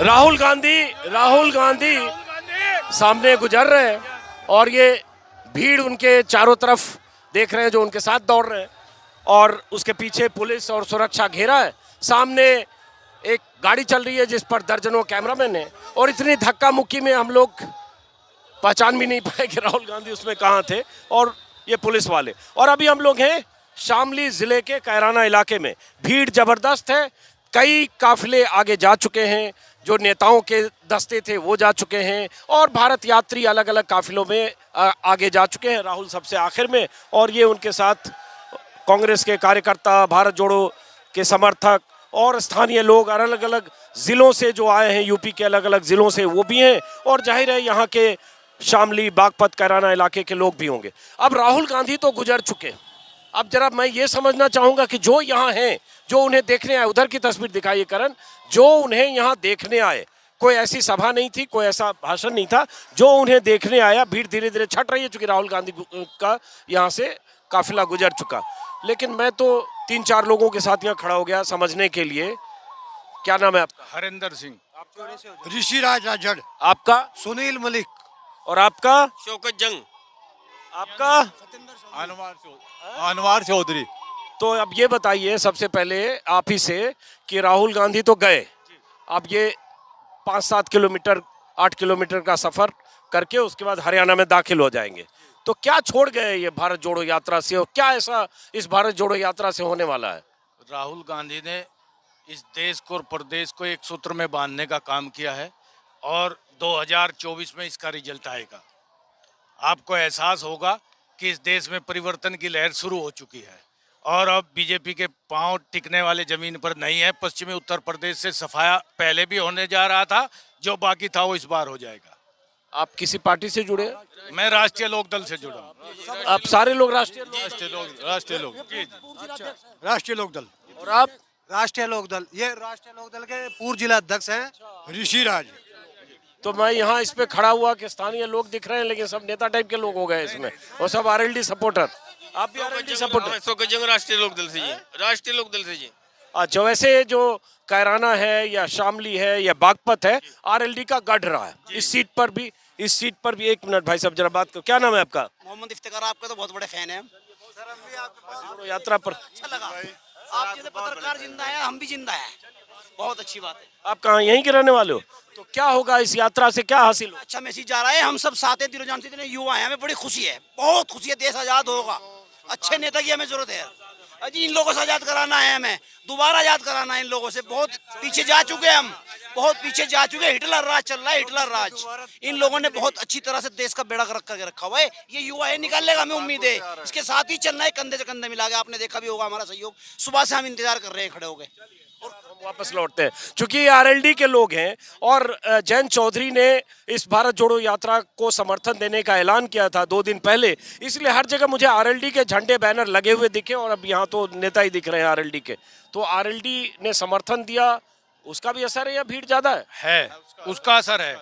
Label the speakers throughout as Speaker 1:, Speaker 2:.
Speaker 1: राहुल गांधी सामने गुजर रहे हैं और ये भीड़ उनके चारों तरफ देख रहे हैं जो उनके साथ दौड़ रहे हैं और उसके पीछे पुलिस और सुरक्षा घेरा है। सामने एक गाड़ी चल रही है जिस पर दर्जनों कैमरामैन हैं और इतनी धक्का मुक्की में हम लोग पहचान भी नहीं पाए कि राहुल गांधी उसमें कहाँ थे और ये पुलिस वाले। और अभी हम लोग हैं शामली जिले के कैराना इलाके में। भीड़ जबरदस्त है, कई काफिले आगे जा चुके हैं, जो नेताओं के दस्ते थे वो जा चुके हैं और भारत यात्री अलग अलग काफिलों में आगे जा चुके हैं। राहुल सबसे आखिर में और ये उनके साथ कांग्रेस के कार्यकर्ता, भारत जोड़ो के समर्थक और स्थानीय लोग अलग अलग जिलों से जो आए हैं, यूपी के अलग अलग जिलों से वो भी हैं और जाहिर है यहाँ के शामली, बागपत, कैराना इलाके के लोग भी होंगे। अब राहुल गांधी तो गुजर चुके, अब जरा मैं ये समझना चाहूंगा कि जो यहाँ हैं, जो उन्हें देखने आए, उधर की तस्वीर दिखाइए करण, जो उन्हें यहाँ देखने आए, कोई ऐसी सभा नहीं थी, कोई ऐसा भाषण नहीं था, जो उन्हें देखने आया। भीड़ धीरे धीरे छट रही है चूंकि राहुल गांधी का यहाँ से काफिला गुजर चुका। लेकिन मैं तो 3-4 लोगों के साथ यहाँ खड़ा हो गया समझने के लिए। क्या नाम है आपका?
Speaker 2: हरिंदर सिंह।
Speaker 3: ऋषिराज राजड़।
Speaker 1: आपका?
Speaker 3: सुनील मलिक।
Speaker 1: और आपका?
Speaker 4: शौकत जंग।
Speaker 1: आपका?
Speaker 2: अनवार चौधरी।
Speaker 1: तो अब ये बताइए सबसे पहले आप ही से कि राहुल गांधी तो गए, अब ये 5-7 किलोमीटर 8 किलोमीटर का सफर करके उसके बाद हरियाणा में दाखिल हो जाएंगे, तो क्या छोड़ गए ये भारत जोड़ो यात्रा से और क्या ऐसा इस भारत जोड़ो यात्रा से होने वाला है?
Speaker 2: राहुल गांधी ने इस देश को और प्रदेश को एक सूत्र में बांधने का काम किया है और 2024 में इसका रिजल्ट आएगा। आपको एहसास होगा कि इस देश में परिवर्तन की लहर शुरू हो चुकी है और अब बीजेपी के पांव टिकने वाले जमीन पर नहीं है। पश्चिमी उत्तर प्रदेश से सफाया पहले भी होने जा रहा था, जो बाकी था वो इस बार हो जाएगा।
Speaker 1: आप किसी पार्टी से जुड़े हैं?
Speaker 2: मैं राष्ट्रीय लोकदल से जुड़ा हूँ।
Speaker 1: आप सारे लोग राष्ट्रीय
Speaker 3: लोकदल।
Speaker 1: और आप?
Speaker 3: राष्ट्रीय लोकदल। ये राष्ट्रीय लोकदल के पूर्व जिला अध्यक्ष हैं ऋषिराज।
Speaker 1: तो मैं यहाँ इस पे खड़ा हुआ कि स्थानीय लोग दिख रहे हैं लेकिन सब नेता टाइप के लोग हो गए इसमें और सब आरएलडी सपोर्टर। आप भी आरएलडी सपोर्टर?
Speaker 4: शौकत जंग राष्ट्रीय लोकदल से जी, राष्ट्रीय लोकदल से जी।
Speaker 1: अच्छा, वैसे जो कैराना है या शामली है या बागपत है, आरएलडी का गढ़ रहा है। इस सीट पर भी 1 मिनट भाई साहब जरा बात करो। क्या नाम है आपका?
Speaker 5: मोहम्मद इफ्तिकार। आपका तो बहुत बड़े फैन है
Speaker 1: यात्रा पर।
Speaker 5: अच्छा लगा, आप जैसे पत्रकार जिंदा है, हम भी जिंदा है, बहुत अच्छी बात है।
Speaker 1: आप कहाँ यहीं के रहने वाले हो? तो क्या होगा इस यात्रा से, क्या हासिल होगा?
Speaker 5: अच्छा मैसेज जा रहा है, हम सब साथ हैं, दिलो जान से इतने युवा हैं, हमें बड़ी खुशी है, बहुत खुशी है। देश आजाद होगा, अच्छे नेता की हमें जरूरत है। अजी इन लोगों से आजाद कराना है, हमें दोबारा आजाद कराना है इन लोगों से। बहुत पीछे जा चुके हैं हम, बहुत पीछे जा चुके हैं। हिटलर राज चल रहा है, हिटलर राज। इन लोगों ने बहुत अच्छी तरह से देश का बेड़ा गर्क करके रखा हुआ है। ये युवा है, निकाल लेगा, हमें उम्मीद है। इसके साथ ही चलना है, कंधे से कंधे मिला के। आपने देखा भी होगा हमारा सहयोग, सुबह से हम इंतजार कर रहे हैं खड़े हो गए।
Speaker 1: वापस लौटते हैं चूंकि ये आरएलडी के लोग हैं और जयंत चौधरी ने इस भारत जोड़ो यात्रा को समर्थन देने का ऐलान किया था 2 दिन पहले, इसलिए हर जगह मुझे आरएलडी के झंडे बैनर लगे हुए दिखे और अब यहाँ तो नेता ही दिख रहे हैं आरएलडी के। तो आरएलडी ने समर्थन दिया, उसका भी असर है या भीड़ ज्यादा
Speaker 2: है? उसका असर है।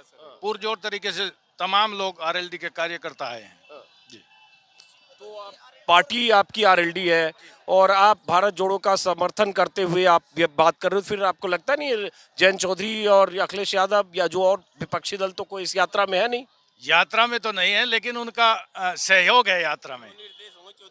Speaker 2: पुरजोर तरीके से तमाम लोग आरएलडी के कार्यकर्ता आए हैं जी।
Speaker 1: तो पार्टी आपकी आरएलडी है और आप भारत जोड़ो का समर्थन करते हुए आप ये बात कर रहे हो, फिर आपको लगता नहीं जयंत चौधरी और अखिलेश यादव या जो और विपक्षी दल तो कोई इस यात्रा में है नहीं?
Speaker 2: यात्रा में तो नहीं है, लेकिन उनका सहयोग है यात्रा में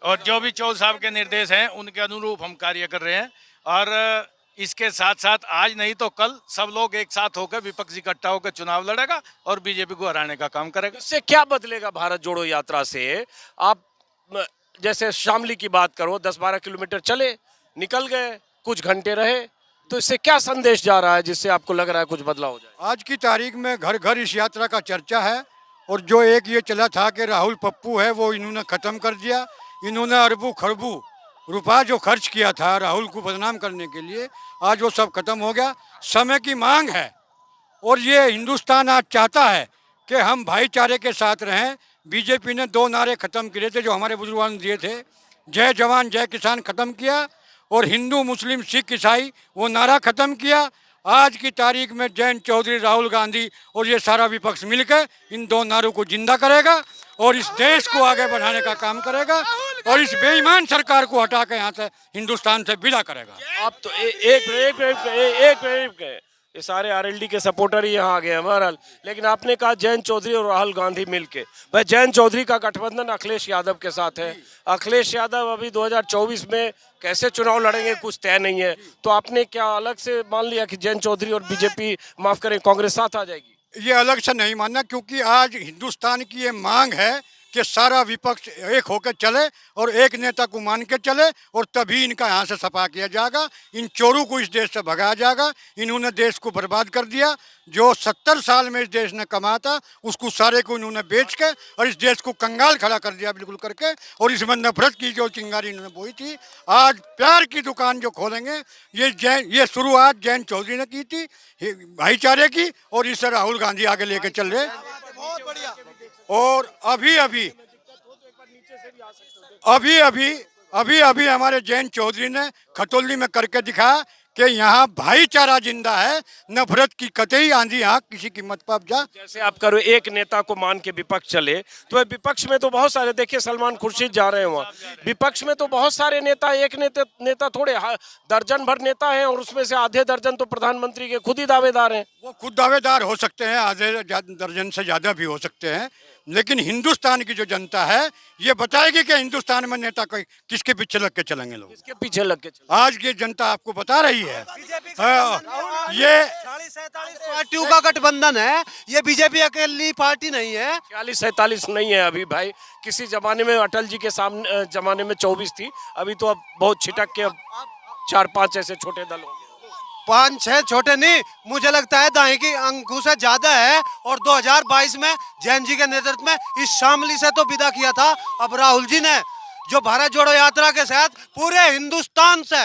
Speaker 2: और जो भी चौधरी साहब के निर्देश हैं उनके अनुरूप हम कार्य कर रहे हैं। और इसके साथ साथ आज नहीं तो कल सब लोग एक साथ होकर विपक्ष इकट्ठा होकर चुनाव लड़ेगा और बीजेपी को हराने का काम करेगा।
Speaker 1: इससे क्या बदलेगा भारत जोड़ो यात्रा से? आप जैसे शामली की बात करो, 10-12 किलोमीटर चले, निकल गए, कुछ घंटे रहे, तो इससे क्या संदेश जा रहा है जिससे आपको लग रहा है कुछ बदलाव हो जाए?
Speaker 3: आज की तारीख में घर घर इस यात्रा का चर्चा है और जो एक ये चला था कि राहुल पप्पू है वो इन्होंने ख़त्म कर दिया। इन्होंने अरबों खरबों रुपया जो खर्च किया था राहुल को बदनाम करने के लिए, आज वो सब खत्म हो गया। समय की मांग है और ये हिंदुस्तान आज चाहता है कि हम भाईचारे के साथ रहें। बीजेपी ने 2 नारे खत्म किए थे जो हमारे बुजुर्गों ने दिए थे, जय जवान जय किसान खत्म किया और हिंदू मुस्लिम सिख ईसाई वो नारा खत्म किया। आज की तारीख में जयंत चौधरी, राहुल गांधी और ये सारा विपक्ष मिलकर इन 2 नारों को जिंदा करेगा और इस देश को आगे बढ़ाने का काम करेगा और इस बेईमान सरकार को हटा के यहाँ से हिंदुस्तान से विदा करेगा।
Speaker 1: आप तो एक ये सारे आरएलडी के सपोर्टर ही यहाँ आ गए हैं बहरहाल। लेकिन आपने कहा जयंत चौधरी और राहुल गांधी मिलके, भाई जयंत चौधरी का गठबंधन अखिलेश यादव के साथ है। अखिलेश यादव अभी 2024 में कैसे चुनाव लड़ेंगे कुछ तय नहीं है, तो आपने क्या अलग से मान लिया कि जयंत चौधरी और बीजेपी, माफ करें, कांग्रेस साथ आ जाएगी?
Speaker 3: ये अलग से नहीं मानना, क्योंकि आज हिंदुस्तान की ये मांग है कि सारा विपक्ष एक होकर चले और एक नेता को मान के चले, और तभी इनका यहाँ से सफा किया जाएगा। इन चोरों को इस देश से भगाया जाएगा। इन्होंने देश को बर्बाद कर दिया। जो 70 साल में इस देश ने कमाया था उसको सारे को इन्होंने बेच के और इस देश को कंगाल खड़ा कर दिया बिल्कुल करके। और इसमें नफरत की जो चिंगारी इन्होंने बोई थी, आज प्यार की दुकान जो खोलेंगे, ये शुरुआत जयंत चौधरी ने की थी भाईचारे की, और इसे राहुल गांधी आगे लेके चल रहे। और अभी अभी हमारे जयंत चौधरी ने खतौली में करके दिखाया कि यहाँ भाईचारा जिंदा है, नफरत की कतई आंधी यहाँ किसी की मत पर जा।
Speaker 1: जैसे आप करो एक नेता को मान के विपक्ष चले, तो विपक्ष में तो बहुत सारे, देखिए सलमान खुर्शीद जा रहे हैं वहाँ, विपक्ष में तो बहुत सारे नेता, एक नेता थोड़े, दर्जन भर नेता हैं, और उसमें से आधे दर्जन तो प्रधानमंत्री के खुद ही दावेदार हैं।
Speaker 3: वो खुद दावेदार हो सकते हैं, आधे दर्जन से ज्यादा भी हो सकते हैं, लेकिन हिंदुस्तान की जो जनता है ये बताएगी कि हिंदुस्तान में नेता किसके पीछे लग के चलेंगे लोग,
Speaker 1: किसके पीछे लग के
Speaker 3: आज की जनता आपको बता रही है। ये
Speaker 6: 47 पार्टियों का गठबंधन है, ये बीजेपी अकेली पार्टी नहीं है।
Speaker 1: 46-47 नहीं है अभी भाई, किसी जमाने में अटल जी के सामने जमाने में 24 थी, अभी तो अब बहुत छिटक के अब 4-5 ऐसे छोटे दल होंगे।
Speaker 6: 5-6 छोटे नहीं, मुझे लगता है दाएं की अंकु से ज्यादा है। और 2022 में जैन जी के नेतृत्व में इस शामली से तो विदा किया था। अब राहुल जी ने जो भारत जोड़ो यात्रा के साथ पूरे हिंदुस्तान से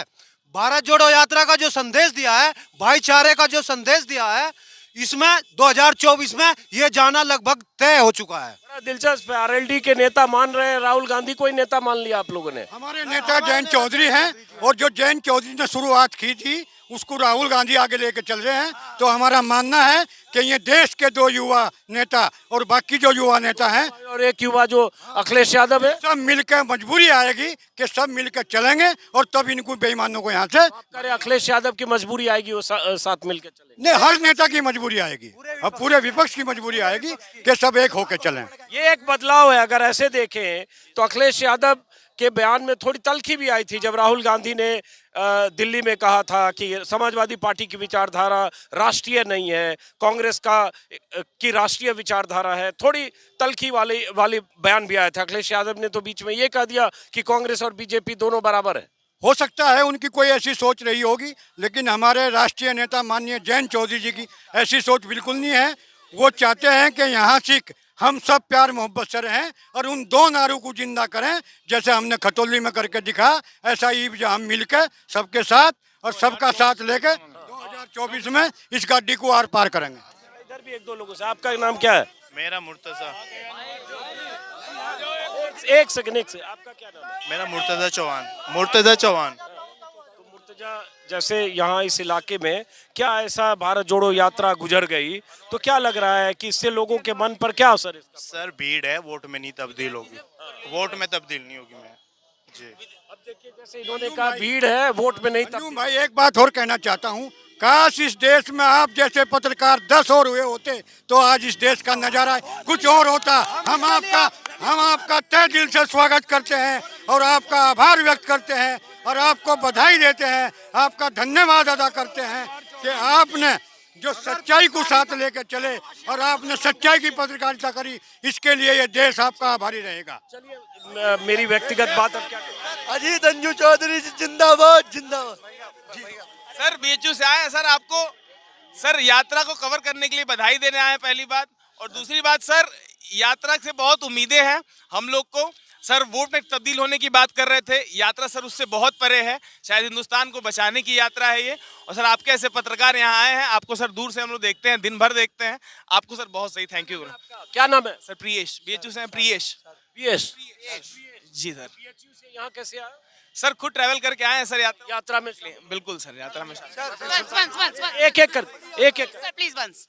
Speaker 6: भारत जोड़ो यात्रा का जो संदेश दिया है, भाईचारे का जो संदेश दिया है, इसमें 2024 में ये जाना लगभग तय हो चुका है।
Speaker 1: बड़ा दिलचस्प है, आरएलडी के नेता मान रहे हैं राहुल गांधी को ही नेता मान लिया आप लोगों ने।
Speaker 3: हमारे नेता जयंत चौधरी हैं, और जो जयंत चौधरी ने शुरुआत की थी उसको राहुल गांधी आगे लेके चल रहे हैं। तो हमारा मानना है कि ये देश के 2 युवा नेता और बाकी जो युवा नेता हैं
Speaker 1: और एक युवा जो अखिलेश यादव है,
Speaker 3: सब मिलकर मजबूरी आएगी कि सब मिलकर चलेंगे, और तब इनको बेईमानों को यहाँ से
Speaker 1: करे अखिलेश यादव की मजबूरी आएगी, वो साथ मिलकर चले।
Speaker 3: नहीं, हर नेता की मजबूरी आएगी, अब पूरे विपक्ष की मजबूरी आएगी कि सब एक होकर चलें।
Speaker 1: ये एक बदलाव है। अगर ऐसे देखें तो अखिलेश यादव के बयान में थोड़ी तल्खी भी आई थी जब राहुल गांधी ने दिल्ली में कहा था कि समाजवादी पार्टी की विचारधारा राष्ट्रीय नहीं है, कांग्रेस की राष्ट्रीय विचारधारा है। थोड़ी तल्खी वाली बयान भी आया था। अखिलेश यादव ने तो बीच में ये कह दिया कि कांग्रेस और बीजेपी दोनों बराबर है।
Speaker 3: हो सकता है उनकी कोई ऐसी सोच रही होगी, लेकिन हमारे राष्ट्रीय नेता माननीय जयंत चौधरी जी की ऐसी सोच बिल्कुल नहीं है। वो चाहते हैं कि यहाँ सिख हम सब प्यार मोहब्बत से रहें और उन 2 नारों को जिंदा करें, जैसे हमने खतौली में करके दिखा, ऐसा ही हम मिलकर सबके साथ और सबका साथ लेकर 2024 में इस गाड़ी को आर पार करेंगे।
Speaker 1: इधर भी 1-2 लोगों से। आपका नाम क्या है?
Speaker 7: मेरा मुर्तजा।
Speaker 1: एक सेकंड, आपका क्या नाम है?
Speaker 7: मेरा मुर्तजा चौहान।
Speaker 1: तो मुर्तजा, जैसे यहाँ इस इलाके में क्या ऐसा भारत जोड़ो यात्रा गुजर गई, तो क्या लग रहा है कि इससे लोगों के मन पर क्या असर है?
Speaker 7: सर भीड़ है, वोट में नहीं तब्दील होगी, वोट में तब्दील नहीं होगी। मैं जी
Speaker 1: अब देखिए, जैसे इन्होंने कहा भीड़ है, वोट में नहीं तब्दील।
Speaker 3: भाई एक बात और कहना चाहता हूँ, काश इस देश में आप जैसे पत्रकार 10 और हुए होते तो आज इस देश का नजारा कुछ और होता। हम आपका तहे दिल से स्वागत करते हैं और आपका आभार व्यक्त करते हैं और आपको बधाई देते हैं, आपका धन्यवाद अदा करते हैं कि आपने जो सच्चाई को साथ लेकर चले और आपने सच्चाई की पत्रकारिता करी, इसके लिए ये देश आपका आभारी रहेगा।
Speaker 1: चलिए, मेरी व्यक्तिगत बात अब क्या
Speaker 6: अजीत अंजू चौधरी जिंदाबाद जिंदाबाद।
Speaker 8: सर बीएचयू से आए हैं सर, आपको सर यात्रा को कवर करने के लिए बधाई देने आए हैं पहली बात, और दूसरी बात सर यात्रा से बहुत उम्मीदें हैं हम लोग को। सर वोट में तब्दील होने की बात कर रहे थे, यात्रा सर उससे बहुत परे है, शायद हिंदुस्तान को बचाने की यात्रा है ये। और सर आपके ऐसे पत्रकार यहाँ आए हैं, आपको सर दूर से हम लोग देखते हैं, दिन भर देखते हैं आपको सर, बहुत सही, थैंक यू।
Speaker 1: क्या नाम है?
Speaker 8: सर प्रियेश, बीएचयू से हैं प्रियेश। जी सर।
Speaker 1: से यहाँ कैसे आए?
Speaker 8: सर खुद ट्रैवल करके आए हैं सर
Speaker 1: यात्रा में?
Speaker 8: बिल्कुल सर, यात्रा में
Speaker 1: एक कर
Speaker 9: सर प्लीज वंस।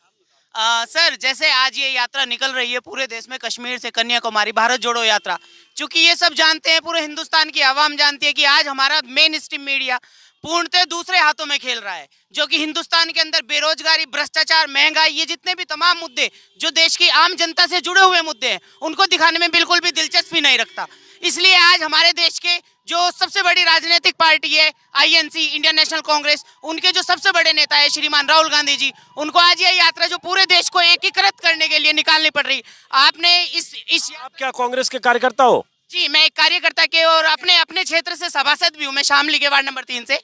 Speaker 9: सर जैसे आज ये यात्रा निकल रही है पूरे देश में, कश्मीर से कन्याकुमारी भारत जोड़ो यात्रा, चूंकि ये सब जानते हैं, पूरे हिंदुस्तान की आवाम जानती है कि आज हमारा मेन स्ट्रीम मीडिया पूर्णतः दूसरे हाथों में खेल रहा है, जो कि हिंदुस्तान के अंदर बेरोजगारी, भ्रष्टाचार, महंगाई, ये जितने भी तमाम मुद्दे जो देश की आम जनता से जुड़े हुए मुद्दे हैं, उनको दिखाने में बिल्कुल भी दिलचस्पी नहीं रखता। इसलिए आज हमारे देश के जो सबसे बड़ी राजनीतिक पार्टी है आईएनसी, इंडियन नेशनल कांग्रेस, उनके जो सबसे बड़े नेता है श्रीमान राहुल गांधी जी, उनको आज ये यात्रा जो पूरे देश को एकीकृत करने के लिए निकालनी पड़ रही। आपने इस
Speaker 1: आप क्या कांग्रेस के कार्यकर्ता हो?
Speaker 9: जी, मैं एक कार्यकर्ता के और अपने क्षेत्र से सभासद भी हूँ, मैं शामली के वार्ड नंबर 3 से।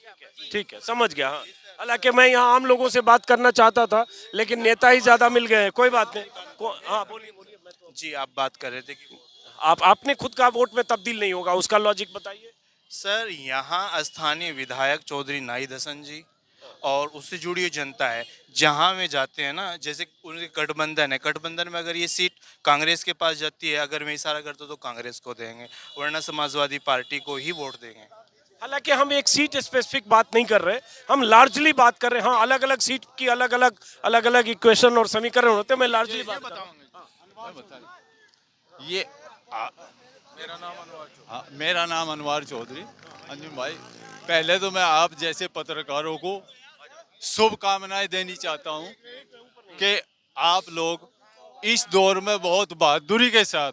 Speaker 1: ठीक है, समझ गया। हाँ, हालांकि मैं यहाँ आम लोगों से बात करना चाहता था, लेकिन नेता ही ज्यादा मिल गए हैं। कोई बात नहीं। हाँ बोलिए बोलिए।
Speaker 7: जी आप बात कर रहे थे कि
Speaker 1: आपने खुद का वोट में तब्दील नहीं होगा, उसका लॉजिक बताइए।
Speaker 7: सर यहाँ स्थानीय विधायक चौधरी नाहिद हसन जी और उससे जुड़ी हुई जनता है, जहाँ में जाते हैं ना, जैसे उनके गठबंधन है, गठबंधन में अगर ये सीट कांग्रेस के पास जाती है, अगर मैं इशारा करता तो कांग्रेस को देंगे, वरना समाजवादी पार्टी को ही वोट देंगे।
Speaker 1: हालांकि हम एक सीट स्पेसिफिक बात नहीं कर रहे, हम लार्जली बात कर रहे हैं। हाँ, अलग अलग सीट की अलग अलग इक्वेशन और समीकरण होते हैं। मैं लार्जली बात कर रहा हूं।
Speaker 10: ये मेरा नाम अनवार चौधरी। अंजुम भाई, पहले तो मैं आप जैसे पत्रकारों को शुभकामनाएं देनी चाहता हूं कि आप लोग इस दौर में बहुत बहादुरी के साथ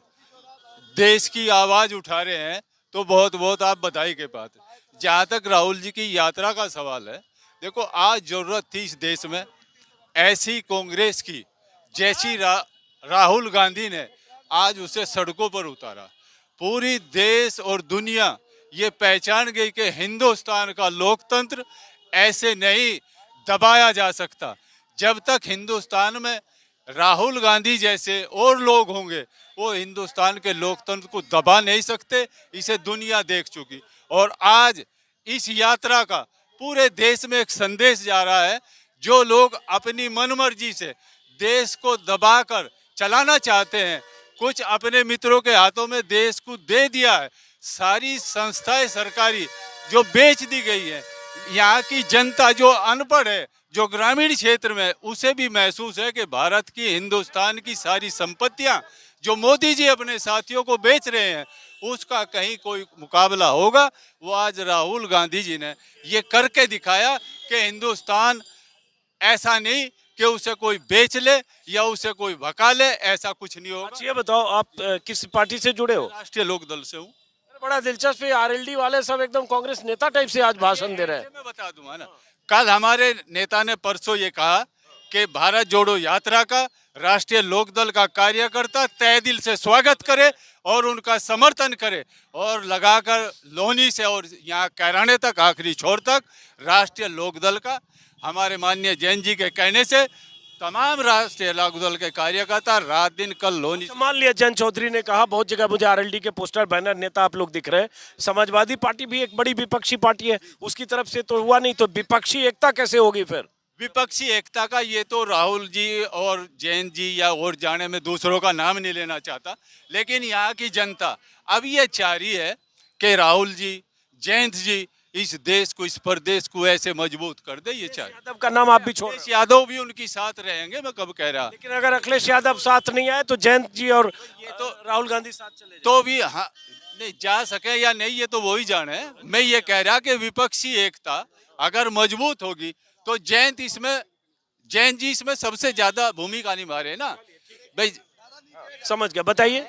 Speaker 10: देश की आवाज उठा रहे हैं, तो बहुत बहुत आप बधाई के बात। जहाँ तक राहुल जी की यात्रा का सवाल है, देखो आज जरूरत थी इस देश में ऐसी कांग्रेस की, जैसी राहुल गांधी ने आज उसे सड़कों पर उतारा। पूरी देश और दुनिया ये पहचान गई कि हिंदुस्तान का लोकतंत्र ऐसे नहीं दबाया जा सकता। जब तक हिंदुस्तान में राहुल गांधी जैसे और लोग होंगे, वो हिंदुस्तान के लोकतंत्र को दबा नहीं सकते। इसे दुनिया देख चुकी। और आज इस यात्रा का पूरे देश में एक संदेश जा रहा है। जो लोग अपनी मनमर्जी से देश को दबाकर चलाना चाहते हैं, कुछ अपने मित्रों के हाथों में देश को दे दिया है। सारी संस्थाएं सरकारी जो बेच दी गई है, यहाँ की जनता जो अनपढ़ है, जो ग्रामीण क्षेत्र में, उसे भी महसूस है कि भारत की, हिंदुस्तान की सारी संपत्तियां जो मोदी जी अपने साथियों को बेच रहे हैं, उसका कहीं कोई मुकाबला होगा। वो आज राहुल गांधी जी ने ये करके दिखाया कि हिंदुस्तान ऐसा नहीं कि उसे कोई बेच ले या उसे कोई भगा ले, ऐसा कुछ नहीं होगा।
Speaker 1: अच्छा ये बताओ, आप किस पार्टी से जुड़े हो?
Speaker 10: राष्ट्रीय लोकदल से हूँ।
Speaker 1: बड़ा दिलचस्प है, आरएलडी वाले सब एकदम कांग्रेस नेता टाइप से आज भाषण दे रहे हैं।
Speaker 10: मैं बता दूंगा ना, कल हमारे नेता ने परसों ये कहा कि भारत जोड़ो यात्रा का राष्ट्रीय लोकदल का कार्यकर्ता तहे दिल से स्वागत करे और उनका समर्थन करे, और लगाकर लोनी से और यहाँ कैराने तक, आखिरी छोर तक, राष्ट्रीय लोकदल का हमारे माननीय जैन जी के कहने से तमाम राष्ट्रीय लोकदल के कार्यकर्ता रात दिन कल लोनी।
Speaker 1: मान लिया जैन चौधरी ने कहा, बहुत जगह मुझे आरएलडी के पोस्टर, बैनर, नेता आप लोग दिख रहे हैं। समाजवादी पार्टी भी एक बड़ी विपक्षी पार्टी है, उसकी तरफ से तो हुआ नहीं, तो विपक्षी एकता कैसे होगी फिर?
Speaker 10: विपक्षी एकता का ये तो राहुल जी और जैन जी या और जाने में दूसरों का नाम नहीं लेना चाहता, लेकिन यहाँ की जनता अब ये चाह रही है कि राहुल जी, जयंत जी इस देश को, इस प्रदेश को ऐसे मजबूत कर दे। ये चाह
Speaker 1: यादव का नाम आप भी छोड़,
Speaker 10: अखिलेश यादव भी उनकी साथ रहेंगे, मैं कब कह रहा।
Speaker 1: लेकिन अगर अखिलेश यादव साथ नहीं आए तो जयंत जी और ये तो राहुल गांधी साथ चले जाए
Speaker 10: तो भी हाँ, नहीं जा सके या नहीं ये तो वही जाने। मैं ये कह रहा कि विपक्षी एकता अगर मजबूत होगी तो जैन जी इसमें सबसे ज्यादा भूमिका निभा रहे ना भाई।
Speaker 1: समझ गया, बताइए।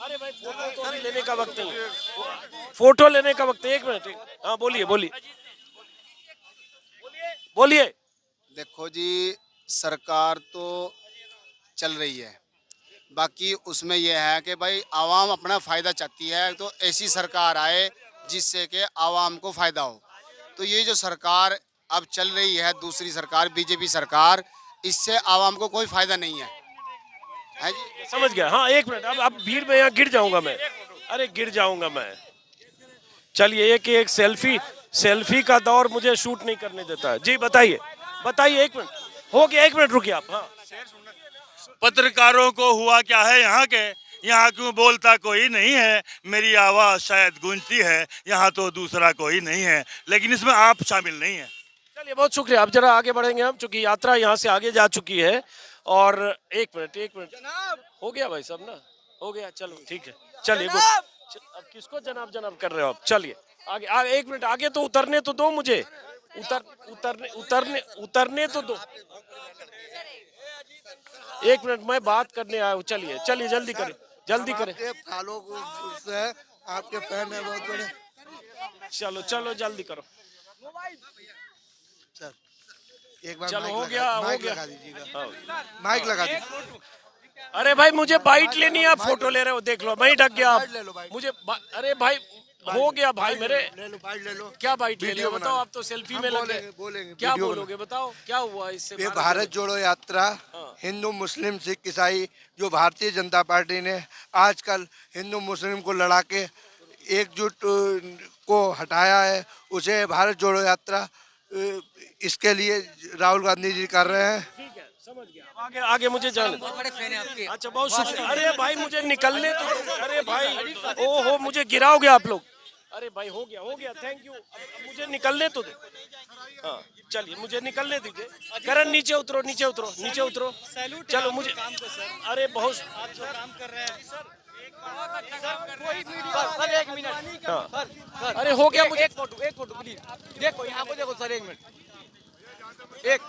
Speaker 1: अरे भाई फोटो तो अभी लेने का वक्त नहीं, फोटो लेने का वक्त है। एक मिनट, हाँ बोलिए बोलिए बोलिए।
Speaker 11: देखो जी, सरकार तो चल रही है, बाकी उसमें यह है कि भाई आवाम अपना फ़ायदा चाहती है, तो ऐसी सरकार आए जिससे कि आवाम को फ़ायदा हो। तो ये जो सरकार अब चल रही है, दूसरी सरकार, बीजेपी सरकार, इससे आवाम को कोई फ़ायदा नहीं है जी।
Speaker 1: समझ गया। हाँ एक मिनट, अब भीड़ में यहाँ गिर जाऊंगा मैं, अरे गिर जाऊंगा मैं। चलिए, ये कि एक सेल्फी का दौर मुझे शूट नहीं करने देता है। जी बताइए बताइए, एक मिनट हो गया, एक मिनट रुकिए आप। हाँ,
Speaker 12: पत्रकारों को हुआ क्या है यहाँ क्यों बोलता कोई नहीं है, मेरी आवाज शायद गूंजती है, यहाँ तो दूसरा कोई नहीं है, लेकिन इसमें आप शामिल नहीं है।
Speaker 1: चलिए बहुत शुक्रिया। अब जरा आगे बढ़ेंगे हम, चूंकि यात्रा यहाँ से आगे जा चुकी है। और एक मिनट हो गया भाई साहब ना, हो गया, चलो ठीक है, चलिए गुड। अब किसको जनाब जनाब कर रहे हो आप? चलिए आगे आगे 1 मिनट, आगे तो उतरने तो दो मुझे, उतरने तो दो। 1 मिनट, मैं बात करने आया हूँ। चलिए चलिए, जल्दी करें, जल्दी करें।
Speaker 13: आपके फैन है बहुत बड़े।
Speaker 1: चलो चलो जल्दी करो।
Speaker 13: सर एक बार
Speaker 1: चलो, हो गया, हो
Speaker 13: माइक
Speaker 1: गया।
Speaker 13: लगा दीजिएगा, माइक लगा दीजिए।
Speaker 1: अरे भाई मुझे बाइट लेनी है, आप फोटो ले रहे हो, देख लो, मैं ही ढक गया आप।
Speaker 13: ले लो बाइट।
Speaker 1: मुझे अरे भाई हो गया भाई मेरे।
Speaker 13: ले लो बाइट ले लो।
Speaker 1: क्या बाइट ले
Speaker 13: वीडियो
Speaker 1: लिया बताओ,
Speaker 13: बना
Speaker 1: आप तो सेल्फी
Speaker 13: हम
Speaker 1: में लगे।
Speaker 13: बोलेंगे
Speaker 1: क्या
Speaker 13: वीडियो
Speaker 1: बोलोगे बताओ, क्या हुआ इससे?
Speaker 13: ये भारत जोड़ो यात्रा हिंदू मुस्लिम सिख ईसाई जो भारतीय जनता पार्टी ने आजकल हिंदू मुस्लिम को लड़ा के एकजुट को हटाया है, उसे भारत जोड़ो यात्रा इसके लिए राहुल गांधी जी कर रहे हैं।
Speaker 1: ठीक है, समझ गया। आगे आगे मुझे जाने दो।
Speaker 9: बड़े फैन है आपके।
Speaker 1: अच्छा, बहुत शुक्रिया। अरे भाई मुझे निकलने तो, अरे भाई ओहो, मुझे गिराओगे आप लोग। अरे भाई हो गया, थैंक यू। अब मुझे निकलने तो दो। हाँ चलिए, मुझे निकलने दीजिए। करण नीचे उतरो, नीचे उतरो, नीचे उतरो। चलो मुझे, अरे बहुत
Speaker 9: काम कर रहे हैं सर।
Speaker 1: Sir 1 minute. हाँ अरे हो गया, मुझे
Speaker 9: एक फोटो प्लीज। देखो यहाँ को देखो सर, 1 मिनट।
Speaker 1: एक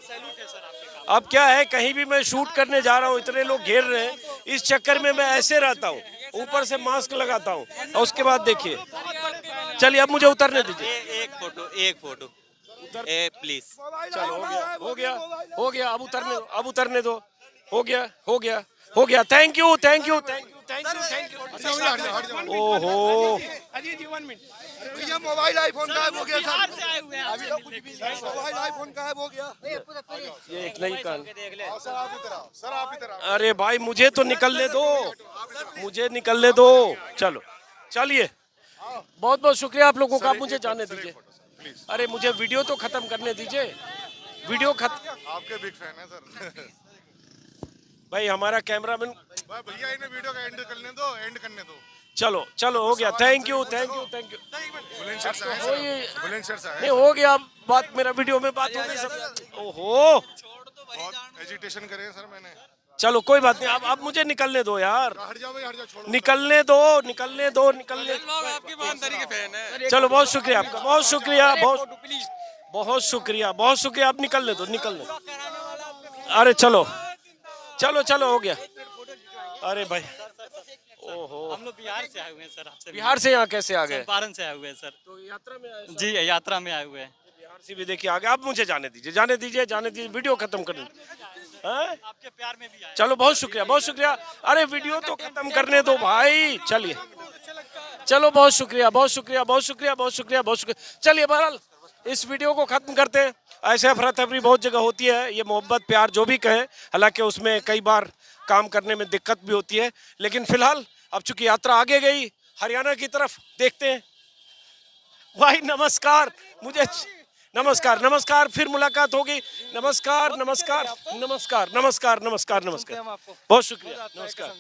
Speaker 1: सैल्यूट है सर आपके। अब क्या है, कहीं भी मैं शूट करने जा रहा हूँ, इतने लोग घेर रहे हैं, इस चक्कर में मैं ऐसे रहता हूँ, ऊपर से मास्क लगाता हूँ, और उसके बाद देखिए। चलिए अब मुझे उतरने दीजिए।
Speaker 4: एक फोटो प्लीज।
Speaker 1: चलो हो गया, अब उतरने दो। हो गया। Thank you. ओहो,
Speaker 13: भैया मोबाइल आईफोन गायब हो गया सर। मोबाइल आईफोन गायब हो गया।
Speaker 1: ये एक नई कान। सर आप इधर। अरे भाई मुझे तो निकलने दो, चलो चलिए। बहुत बहुत शुक्रिया आप लोगों का, आप मुझे जाने दीजिए। अरे मुझे वीडियो तो खत्म करने दीजिए। वीडियो खत्म,
Speaker 14: आपके बिग फैन है सर।
Speaker 1: भाई हमारा कैमरामैन।
Speaker 14: भैया इन्हें वीडियो का एंड करने दो।
Speaker 1: चलो हो गया। Thank you.
Speaker 14: बुलंदशहर से आए
Speaker 1: नहीं हो गया बात, मेरा वीडियो में बात हो गई सब। ओहो,
Speaker 14: बहुत एजिटेशन करे सर मैंने।
Speaker 1: चलो कोई बात नहीं, अब मुझे निकलने दो यार।
Speaker 14: हट जाओ भाई, हट जाओ, छोड़ो।
Speaker 1: निकलने दो।
Speaker 4: आपकी ईमानदारी के फैन है।
Speaker 1: चलो बहुत शुक्रिया आपका, बहुत शुक्रिया। आप निकलने दो। अरे चलो हो गया। अरे भाई ओहो,
Speaker 15: हम लोग बिहार से आए हुए हैं सर। आपसे
Speaker 1: बिहार से यहाँ कैसे आ गए?
Speaker 15: चंपारण से आए हुए हैं सर।
Speaker 1: तो यात्रा में आए?
Speaker 15: जी यात्रा में आए हुए हैं।
Speaker 1: बिहार से भी देखिए आ गए। अब मुझे जाने दीजिए, वीडियो खत्म करने।
Speaker 15: आपके प्यार में भी आए।
Speaker 1: चलो बहुत शुक्रिया। अरे वीडियो तो खत्म करने दो भाई। चलिए चलो, बहुत शुक्रिया। चलिए बहरहाल इस वीडियो को खत्म करते हैं। ऐसे अफरा तफरी बहुत जगह होती है, ये मोहब्बत प्यार जो भी कहें, हालांकि उसमें कई बार काम करने में दिक्कत भी होती है, लेकिन फिलहाल अब चूंकि यात्रा आगे गई हरियाणा की तरफ, देखते हैं। भाई नमस्कार, नमस्कार, फिर मुलाकात होगी। नमस्कार। बहुत शुक्रिया, नमस्कार।